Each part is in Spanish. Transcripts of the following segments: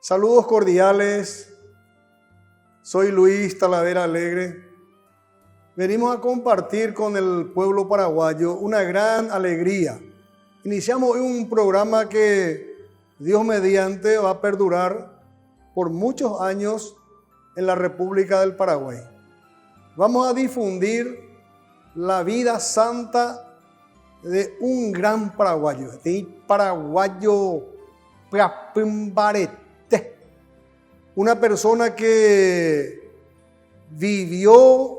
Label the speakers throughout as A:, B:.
A: Saludos cordiales, soy Luis Talavera Alegre. Venimos a compartir con el pueblo paraguayo una gran alegría. Iniciamos hoy un programa que Dios mediante va a perdurar por muchos años en la República del Paraguay. Vamos a difundir la vida santa de un gran paraguayo, de paraguayo Prapimbarete. Una persona que vivió,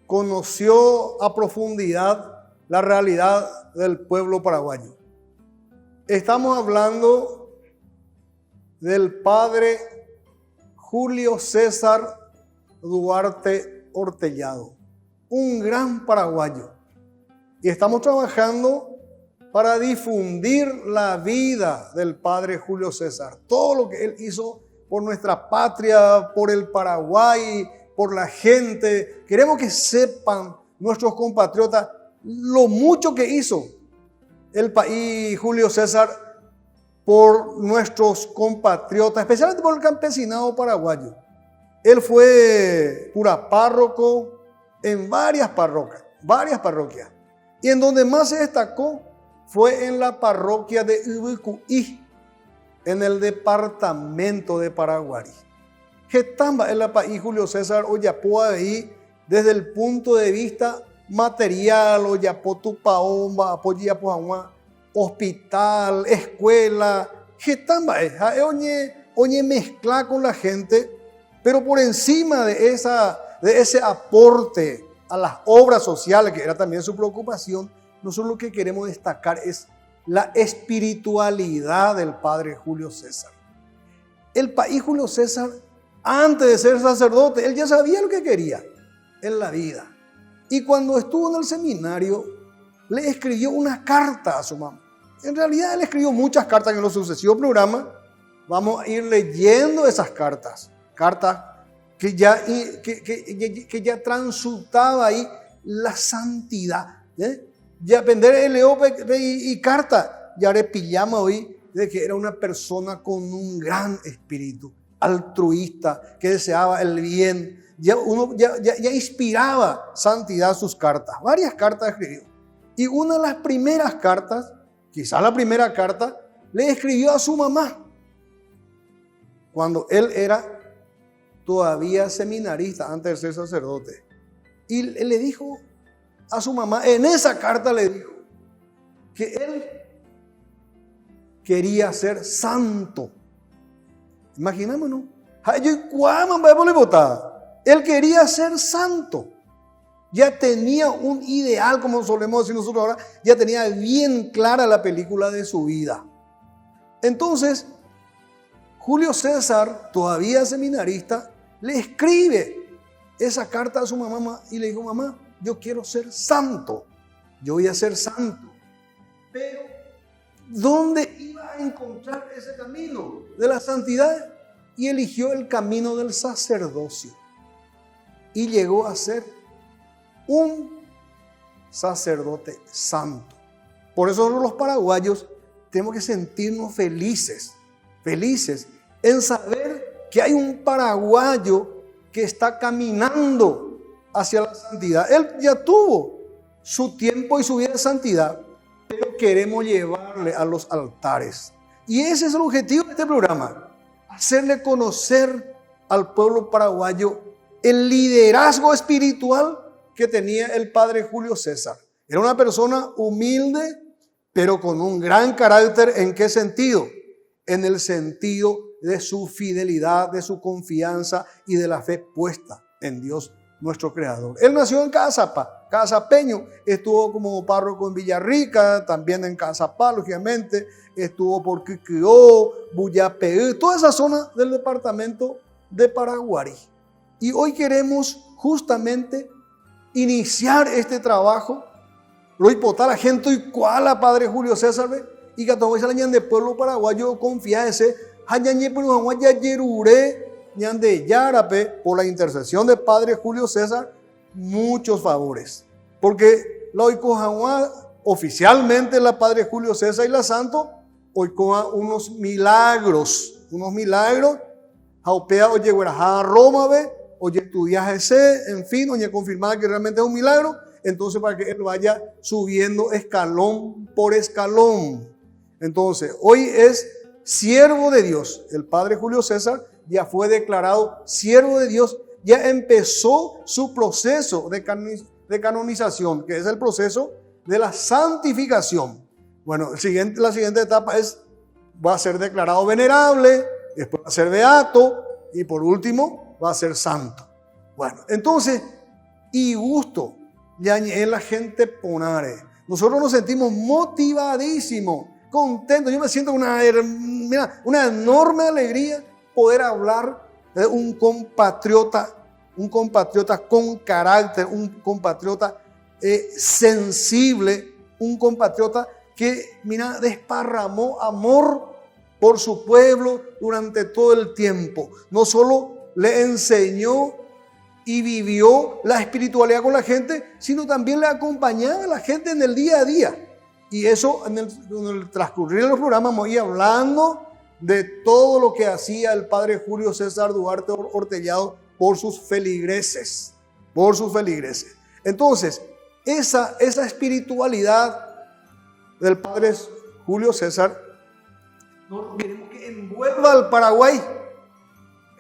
A: conoció a profundidad la realidad del pueblo paraguayo. Estamos hablando del padre Julio César Duarte Hortellado, un gran paraguayo. Y estamos trabajando para difundir la vida del padre Julio César, todo lo que él hizo por nuestra patria, por el Paraguay, por la gente. Queremos que sepan nuestros compatriotas lo mucho que hizo el país Julio César por nuestros compatriotas, especialmente por el campesinado paraguayo. Él fue cura párroco en varias parroquias. Y en donde más se destacó fue en la parroquia de Ubicuí, en el departamento de Paraguarí. Getamba el país Julio César Oyapo ahí desde el punto de vista material, Oyapo Tupaomba, Apoyapo hospital, escuela. Getamba oye mezcla con la gente, pero por encima de ese aporte a las obras sociales, que era también su preocupación, nosotros lo que queremos destacar es la espiritualidad del padre Julio César. El país Julio César, antes de ser sacerdote, él ya sabía lo que quería en la vida. Y cuando estuvo en el seminario, le escribió una carta a su mamá. En realidad, él escribió muchas cartas en los sucesivos programas. Vamos a ir leyendo esas cartas. Cartas que ya transitaba ahí la santidad. Ya vender el y carta, ya le pillamos hoy de que era una persona con un gran espíritu, altruista, que deseaba el bien. Ya inspiraba santidad sus cartas. Varias cartas escribió. Y una de las primeras cartas, quizás la primera carta, le escribió a su mamá, cuando él era todavía seminarista, antes de ser sacerdote. Y le dijo a su mamá, en esa carta le dijo que él quería ser santo. Imaginémonos. Él quería ser santo. Ya tenía un ideal, como solemos decir nosotros ahora, ya tenía bien clara la película de su vida. Entonces, Julio César, todavía seminarista, le escribe esa carta a su mamá y le dijo, mamá, yo quiero ser santo, yo voy a ser santo. Pero, ¿dónde iba a encontrar ese camino de la santidad? Y eligió el camino del sacerdocio. Y llegó a ser un sacerdote santo. Por eso los paraguayos tenemos que sentirnos felices en saber que hay un paraguayo que está caminando hacia la santidad. Él ya tuvo su tiempo y su vida de santidad, pero queremos llevarle a los altares. Y ese es el objetivo de este programa, hacerle conocer al pueblo paraguayo el liderazgo espiritual que tenía el padre Julio César. Era una persona humilde, pero con un gran carácter. ¿En qué sentido? En el sentido de su fidelidad, de su confianza y de la fe puesta en Dios, nuestro creador. Él nació en Cazapá, cazapeño, estuvo como párroco en Villarrica, también en Cazapá, lógicamente, estuvo por Quiquio, Buyapeú, toda esa zona del departamento de Paraguarí. Y hoy queremos justamente iniciar este trabajo, lo hipotar la gente y cuál a padre Julio César, y que todo ese de pueblo paraguayo confía ese, de Yarape, por la intercesión del padre Julio César, muchos favores. Porque la oficialmente la padre Julio César y la santo, hoy con unos milagros unos milagros, jaupea oye guarajá Roma, ve, oye estudias ese, en fin, oye confirmada que realmente es un milagro, entonces para que él vaya subiendo escalón por escalón. Entonces, hoy es siervo de Dios. El padre Julio César ya fue declarado siervo de Dios, ya empezó su proceso de canonización, que es el proceso de la santificación. Bueno, la siguiente etapa va a ser declarado venerable, después va a ser beato y por último va a ser santo. Bueno, entonces, y gusto, ya en la gente ponare. Nosotros nos sentimos motivadísimos, contentos. Yo me siento una enorme alegría poder hablar de un compatriota con carácter, un compatriota sensible, un compatriota que, desparramó amor por su pueblo durante todo el tiempo. No solo le enseñó y vivió la espiritualidad con la gente, sino también le acompañaba a la gente en el día a día. Y eso en el transcurrir de los programas vamos a ir hablando de todo lo que hacía el padre Julio César Duarte Ortellado por sus feligreses. Entonces, esa espiritualidad del padre Julio César, nosotros queremos que envuelva al Paraguay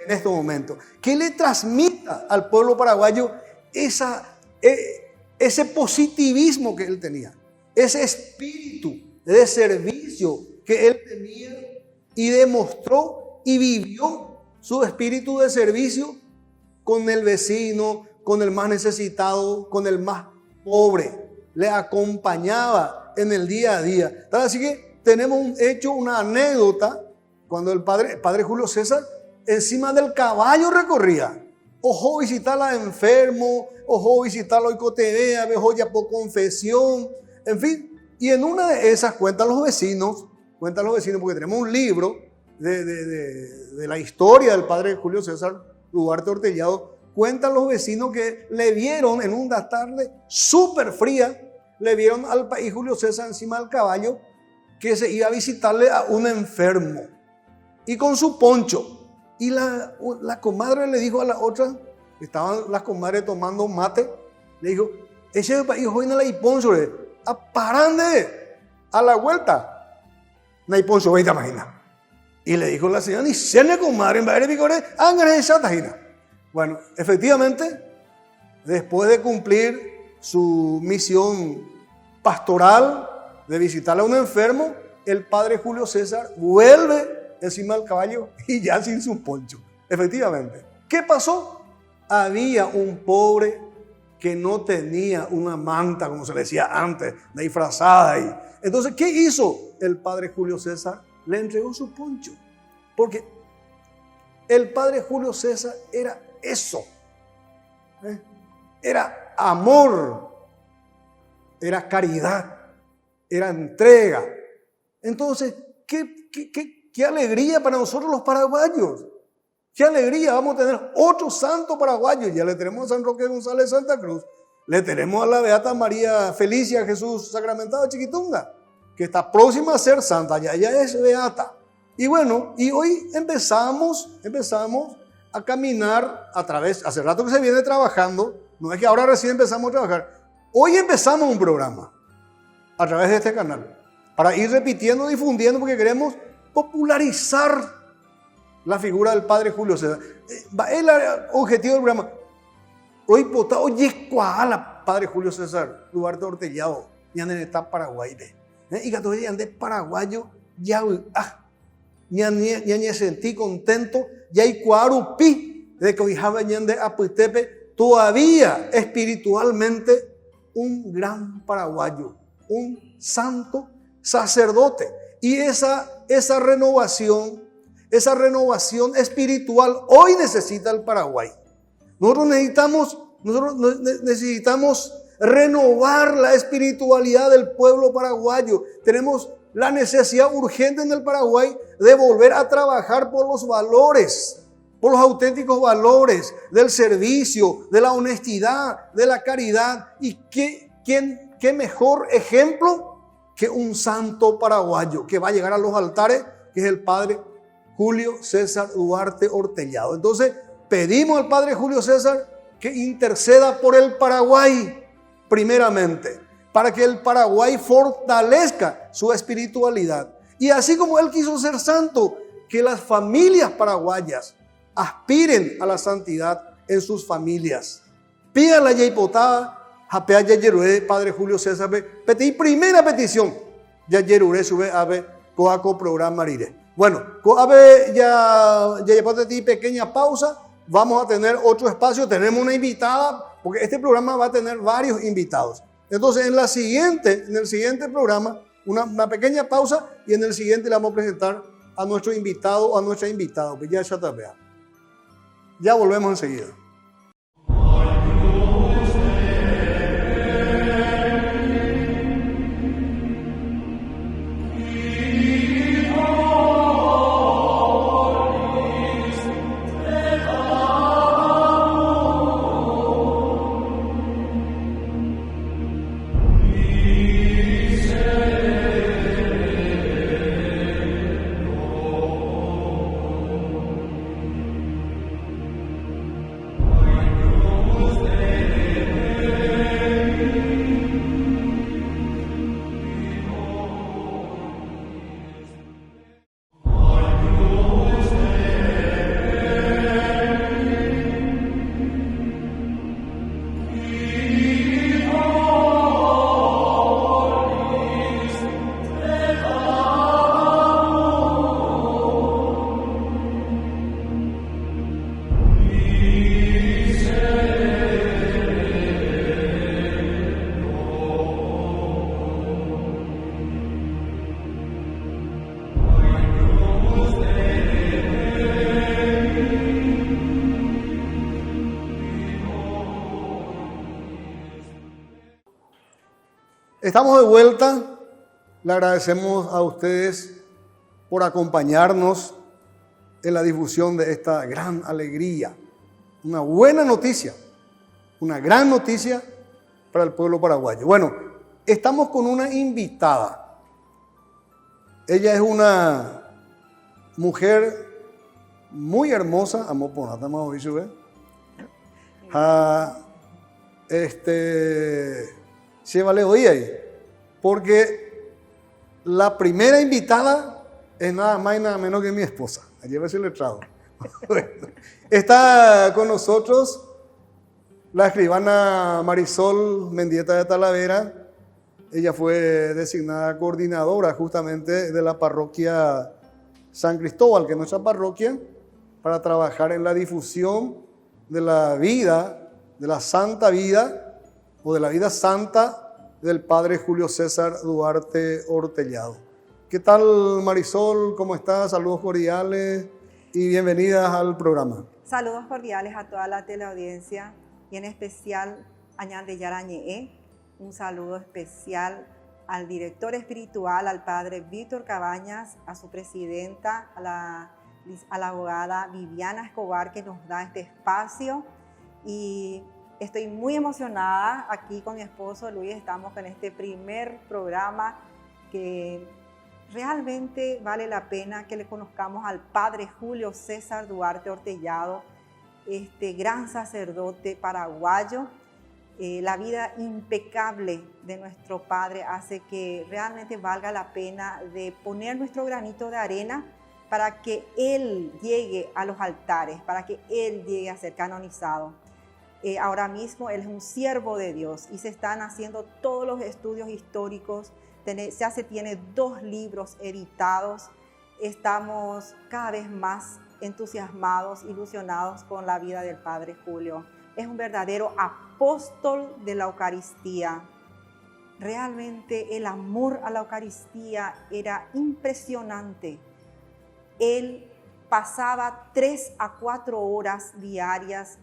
A: en estos momentos, que le transmita al pueblo paraguayo ese positivismo que él tenía, ese espíritu de servicio que él tenía y demostró y vivió su espíritu de servicio con el vecino, con el más necesitado, con el más pobre. Le acompañaba en el día a día. Así que tenemos una anécdota cuando el padre Julio César encima del caballo recorría. Ojo visitar a enfermo, ojo visitar a Icotevea, ojo ya por confesión, en fin. Y en una de esas cuentan los vecinos, porque tenemos un libro de la historia del padre Julio César Duarte Ortellado. Cuentan los vecinos que le vieron en una tarde súper fría, le vieron al país Julio César encima del caballo que se iba a visitarle a un enfermo y con su poncho. Y la comadre le dijo a la otra, estaban las comadres tomando mate, le dijo, ese país hoy no la poncho, parande a la vuelta, no hay poncho, veita imagina. Y le dijo la señora, ni se le comadre, en vez de picore, ángeles de Satajina. Bueno, efectivamente, después de cumplir su misión pastoral de visitarle a un enfermo, el padre Julio César vuelve encima del caballo y ya sin su poncho. Efectivamente. ¿Qué pasó? Había un pobre que no tenía una manta, como se le decía antes, disfrazada ahí. Entonces, ¿qué hizo el padre Julio César? Le entregó su poncho. Porque el padre Julio César era eso. Era amor, era caridad, era entrega. Entonces, qué alegría para nosotros los paraguayos. Qué alegría, vamos a tener otro santo paraguayo. Ya le tenemos a San Roque González de Santa Cruz. Le tenemos a la beata María Felicia Jesús Sacramentado de Chiquitunga, que está próxima a ser santa, ya es beata. Y bueno, y hoy empezamos a caminar a través, hace rato que se viene trabajando, no es que ahora recién empezamos a trabajar. Hoy empezamos un programa a través de este canal para ir repitiendo, difundiendo, porque queremos popularizar la figura del padre Julio César. El objetivo del programa. Hoy potado yescuala padre Julio César Duarte Ortellado, ya en el Paraguay. Y que todavía ande paraguayo, ya sentí contento, ya hay cuarupi de que hoy de Apuitepe, todavía espiritualmente un gran paraguayo, un santo sacerdote. Y esa renovación espiritual hoy necesita el Paraguay. Nosotros necesitamos renovar la espiritualidad del pueblo paraguayo. Tenemos la necesidad urgente en el Paraguay de volver a trabajar por los valores, por los auténticos valores del servicio, de la honestidad, de la caridad. ¿Y qué mejor ejemplo que un santo paraguayo que va a llegar a los altares, que es el padre Julio César Duarte Ortellado. Entonces, pedimos al Padre Julio César que interceda por el Paraguay, primeramente, para que el Paraguay fortalezca su espiritualidad. Y así como él quiso ser santo, que las familias paraguayas aspiren a la santidad en sus familias. Pídale a Yaipotada, Japea Yayerure, Padre Julio César, petí primera petición, Yayerure sube ave coaco programa marire. Bueno, ave ya Yayapoteti pequeña pausa, vamos a tener otro espacio, tenemos una invitada, porque este programa va a tener varios invitados. Entonces, en el siguiente programa, una pequeña pausa y en el siguiente le vamos a presentar a nuestro invitado o a nuestra invitada. Ya volvemos enseguida. Estamos de vuelta. Le agradecemos a ustedes por acompañarnos en la difusión de esta gran alegría. Una buena noticia, una gran noticia para el pueblo paraguayo. Bueno, estamos con una invitada. Ella es una mujer muy hermosa. Amo por nada más hoy, llévale hoy ahí, porque la primera invitada es nada más y nada menos que mi esposa. Llévese el letrado. Está con nosotros la escribana Marisol Mendieta de Talavera. Ella fue designada coordinadora justamente de la parroquia San Cristóbal, que es nuestra parroquia, para trabajar en la difusión de la vida, de la santa vida, o de la vida santa del Padre Julio César Duarte Ortellado. ¿Qué tal, Marisol? ¿Cómo estás? Saludos cordiales y bienvenidas al programa.
B: Saludos cordiales a toda la teleaudiencia y en especial a Ñande Yarañe. Un saludo especial al director espiritual, al Padre Víctor Cabañas, a su presidenta, a la abogada Viviana Escobar, que nos da este espacio. Y estoy muy emocionada aquí con mi esposo Luis. Estamos con este primer programa que realmente vale la pena que le conozcamos al Padre Julio César Duarte Ortellado, este gran sacerdote paraguayo. La vida impecable de nuestro Padre hace que realmente valga la pena de poner nuestro granito de arena para que Él llegue a los altares, para que Él llegue a ser canonizado. Ahora mismo Él es un siervo de Dios y se están haciendo todos los estudios históricos. Tiene 2 libros editados. Estamos cada vez más entusiasmados, ilusionados con la vida del Padre Julio. Es un verdadero apóstol de la Eucaristía. Realmente el amor a la Eucaristía era impresionante. Él pasaba 3 a 4 horas diarias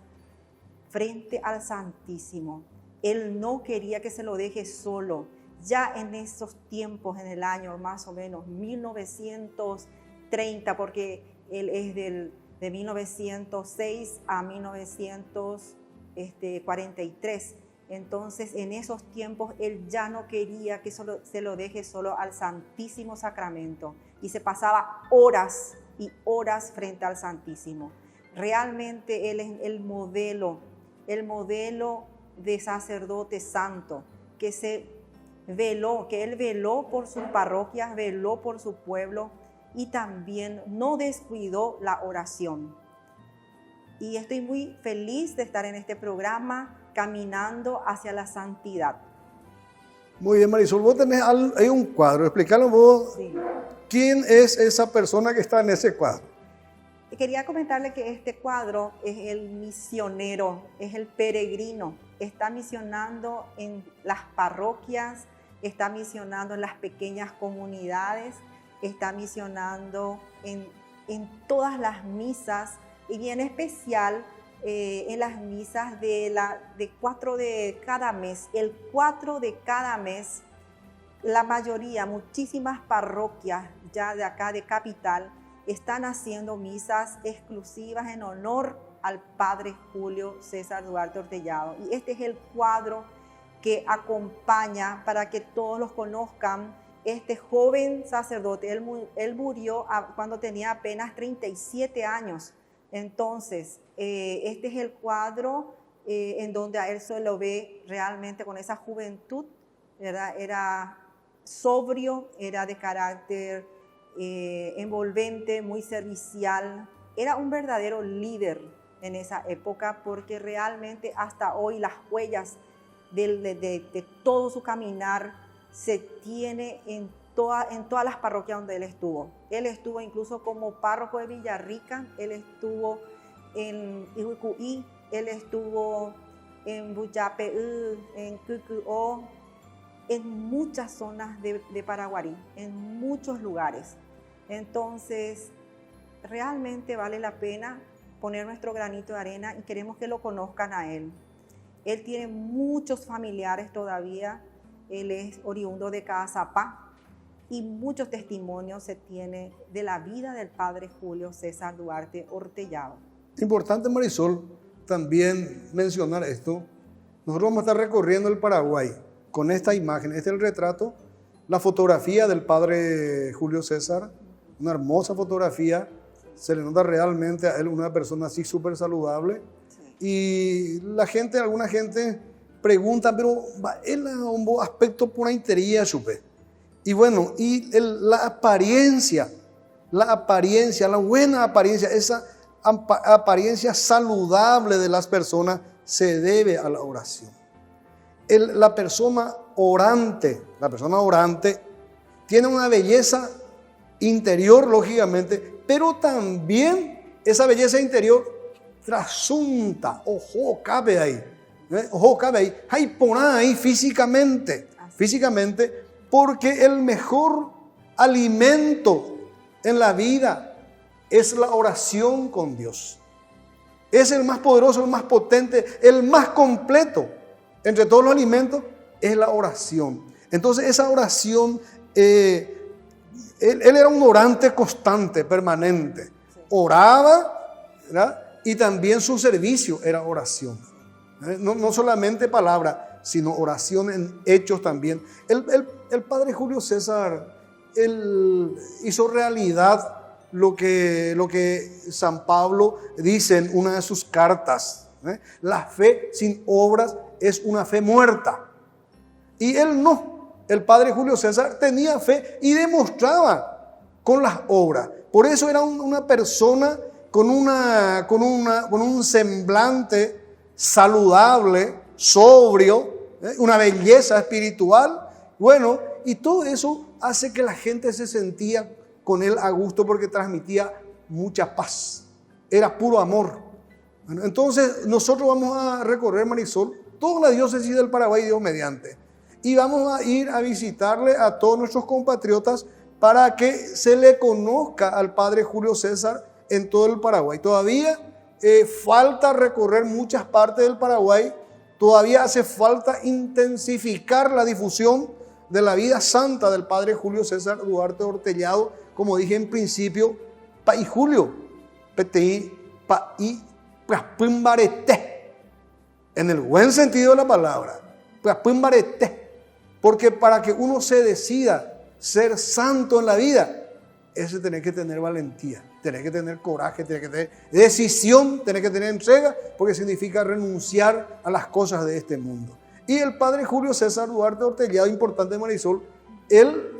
B: frente al Santísimo. Él no quería que se lo deje solo. Ya en esos tiempos, en el año más o menos 1930, porque él es de 1906 a 1943. Entonces, en esos tiempos, él ya no quería que se lo deje solo al Santísimo Sacramento. Y se pasaba horas y horas frente al Santísimo. Realmente Él es el modelo de sacerdote santo, que Él veló por sus parroquias, veló por su pueblo y también no descuidó la oración. Y estoy muy feliz de estar en este programa, caminando hacia la santidad.
A: Muy bien, Marisol, vos tenés hay un cuadro, explícalo vos.
B: Sí.
A: ¿Quién es esa persona que está en ese cuadro?
B: Quería comentarle que este cuadro es el misionero, es el peregrino. Está misionando en las parroquias, está misionando en las pequeñas comunidades, está misionando en todas las misas y en especial en las misas de 4 de cada mes. El 4 de cada mes, la mayoría, muchísimas parroquias ya de acá de Capital, están haciendo misas exclusivas en honor al Padre Julio César Duarte Ortellado. Y este es el cuadro que acompaña para que todos los conozcan. Este joven sacerdote, él murió cuando tenía apenas 37 años. Entonces, este es el cuadro en donde a él se lo ve realmente con esa juventud, ¿verdad? Era sobrio, era de carácter envolvente, muy servicial. Era un verdadero líder en esa época, porque realmente hasta hoy las huellas de todo su caminar se tiene en todas las parroquias donde él estuvo. Él estuvo incluso como párroco de Villarrica, él estuvo en Ihuicuí, él estuvo en Buyapeú, en Cucuó, en muchas zonas de Paraguarí, en muchos lugares. Entonces, realmente vale la pena poner nuestro granito de arena y queremos que lo conozcan a él. Él tiene muchos familiares todavía, él es oriundo de Cazapá y muchos testimonios se tiene de la vida del Padre Julio César Duarte Ortellado.
A: Importante, Marisol, también mencionar esto. Nosotros vamos a estar recorriendo el Paraguay con esta imagen. Este es el retrato, la fotografía del Padre Julio César, una hermosa fotografía. Se le nota realmente a él una persona así súper saludable. Sí. Y alguna gente pregunta, pero él es un aspecto por intería, supe. Y bueno, la apariencia, la buena apariencia, esa apariencia saludable de las personas se debe a la oración. La persona orante tiene una belleza interior, lógicamente, pero también esa belleza interior trasunta, ojo, cabe ahí, hay poná ahí físicamente, porque el mejor alimento en la vida es la oración con Dios. Es el más poderoso, el más potente, el más completo. Entre todos los alimentos es la oración. Entonces esa oración, él era un orante constante, permanente. Oraba, ¿verdad? Y también su servicio era oración. No solamente palabra, sino oración en hechos también. El Padre Julio César, él hizo realidad lo que San Pablo dice en una de sus cartas. La fe sin obras es una fe muerta. Y él no. El Padre Julio César tenía fe y demostraba con las obras. Por eso era una persona con un semblante saludable, sobrio, una belleza espiritual. Bueno, y todo eso hace que la gente se sentía con él a gusto porque transmitía mucha paz. Era puro amor. Bueno, entonces nosotros vamos a recorrer, Marisol, toda la diócesis del Paraguay, Dios mediante. Y vamos a ir a visitarle a todos nuestros compatriotas para que se le conozca al Padre Julio César en todo el Paraguay. Todavía falta recorrer muchas partes del Paraguay. Todavía hace falta intensificar la difusión de la vida santa del Padre Julio César Duarte Ortellado. Como dije en principio, Paí Julio, PTI, Paí, Praspimbarete, en el buen sentido de la palabra, Praspimbarete, porque para que uno se decida ser santo en la vida, ese tenés que tener valentía, tenés que tener coraje, tenés que tener decisión, tenés que tener entrega, porque significa renunciar a las cosas de este mundo. Y el padre Julio César Duarte Ortellado, importante Marisol, él,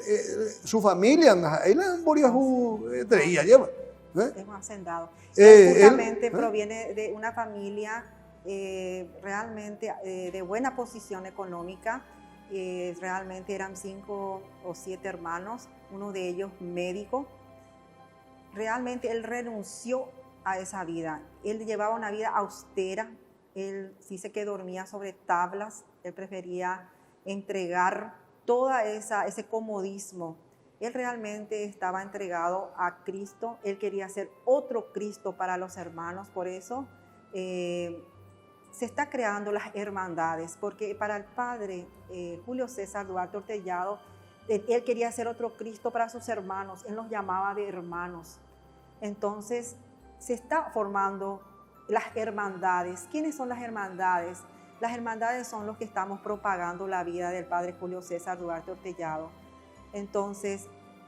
A: su familia, él traía, lleva.
B: Es un hacendado. Justamente
A: él,
B: proviene de una familia realmente de buena posición económica. Realmente eran 5 o 7 hermanos, uno de ellos médico. Realmente él renunció a esa vida. Él llevaba una vida austera. Él dice que dormía sobre tablas. Él prefería entregar todo ese comodismo. Él realmente estaba entregado a Cristo. Él quería ser otro Cristo para los hermanos. Por eso se está creando las hermandades, porque para el padre Julio César Duarte Ortellado, él quería ser otro Cristo para sus hermanos. Él los llamaba de hermanos. Entonces se está formando las hermandades. ¿Quiénes son las hermandades? Las hermandades son los que estamos propagando la vida del padre Julio César Duarte Ortellado. Entonces,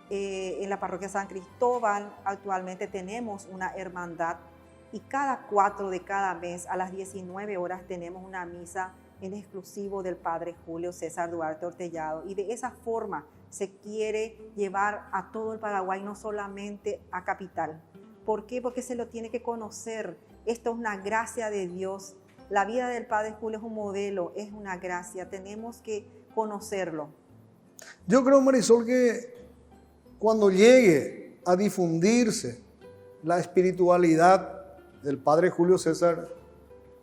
B: en la parroquia San Cristóbal actualmente tenemos una hermandad y cada 4 de cada mes a las 19 horas tenemos una misa en exclusivo del padre Julio César Duarte Ortellado. Y de esa forma se quiere llevar a todo el Paraguay, no solamente a Capital. ¿Por qué? Porque se lo tiene que conocer. Esto es una gracia de Dios. La vida del padre Julio es un modelo, es una gracia. Tenemos que conocerlo.
A: Yo creo, Marisol, que cuando llegue a difundirse la espiritualidad del padre Julio César,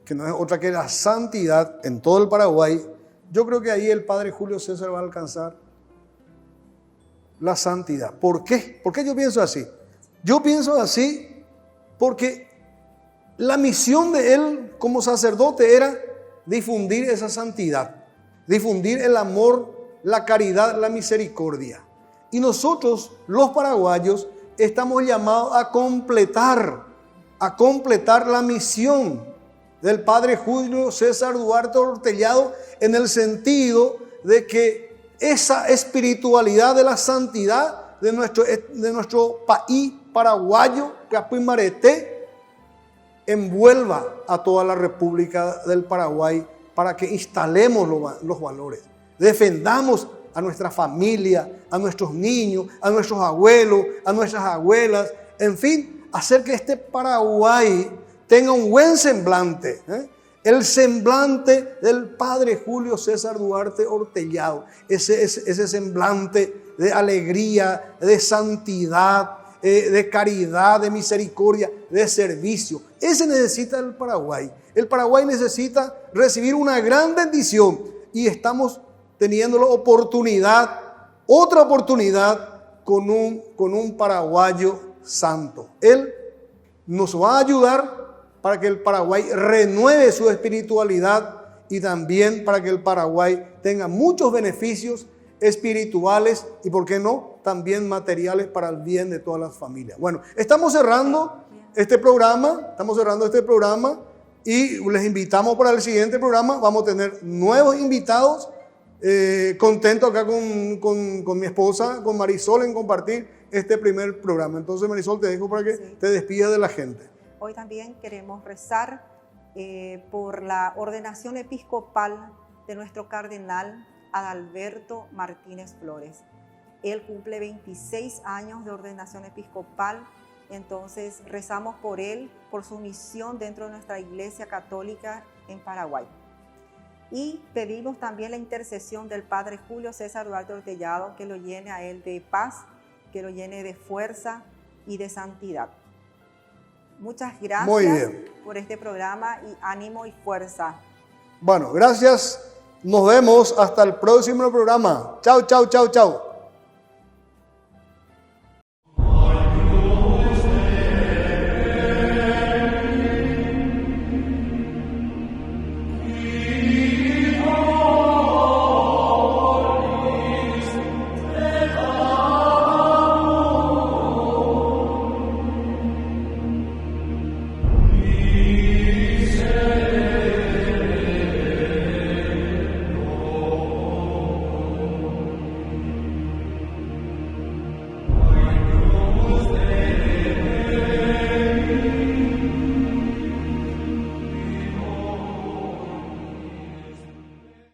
A: que no es otra que la santidad en todo el Paraguay, yo creo que ahí el padre Julio César va a alcanzar la santidad. ¿Por qué? ¿Por qué yo pienso así? Yo pienso así porque la misión de él como sacerdote era difundir esa santidad, difundir el amor, la caridad, la misericordia. Y nosotros, los paraguayos, estamos llamados a completar la misión del padre Julio César Duarte Ortellado, en el sentido de que esa espiritualidad de la santidad de nuestro país paraguayo, Capuimareté, envuelva a toda la República del Paraguay para que instalemos los valores, defendamos a nuestra familia, a nuestros niños, a nuestros abuelos, a nuestras abuelas, en fin, hacer que este Paraguay tenga un buen semblante, el semblante del padre Julio César Duarte Ortellado, ese semblante de alegría, de santidad, de caridad, de misericordia, de servicio. Ese necesita el Paraguay. El Paraguay necesita recibir una gran bendición y estamos teniendo la oportunidad, otra oportunidad con un paraguayo santo. Él nos va a ayudar para que el Paraguay renueve su espiritualidad y también para que el Paraguay tenga muchos beneficios espirituales y, ¿por qué no?, también materiales para el bien de todas las familias. Bueno, estamos cerrando este programa y les invitamos para el siguiente programa. Vamos a tener nuevos invitados. Contento acá con mi esposa, con Marisol, en compartir este primer programa. Entonces, Marisol, te dejo para que te despidas de la gente.
B: Hoy también queremos rezar por la ordenación episcopal de nuestro cardenal Adalberto Martínez Flores. Él cumple 26 años de ordenación episcopal, entonces rezamos por él, por su misión dentro de nuestra Iglesia Católica en Paraguay. Y pedimos también la intercesión del padre Julio César Duarte Ortellado, que lo llene a él de paz, que lo llene de fuerza y de santidad. Muchas gracias por este programa y ánimo y fuerza.
A: Bueno, gracias. Nos vemos hasta el próximo programa. Chao, chao, chao, chao.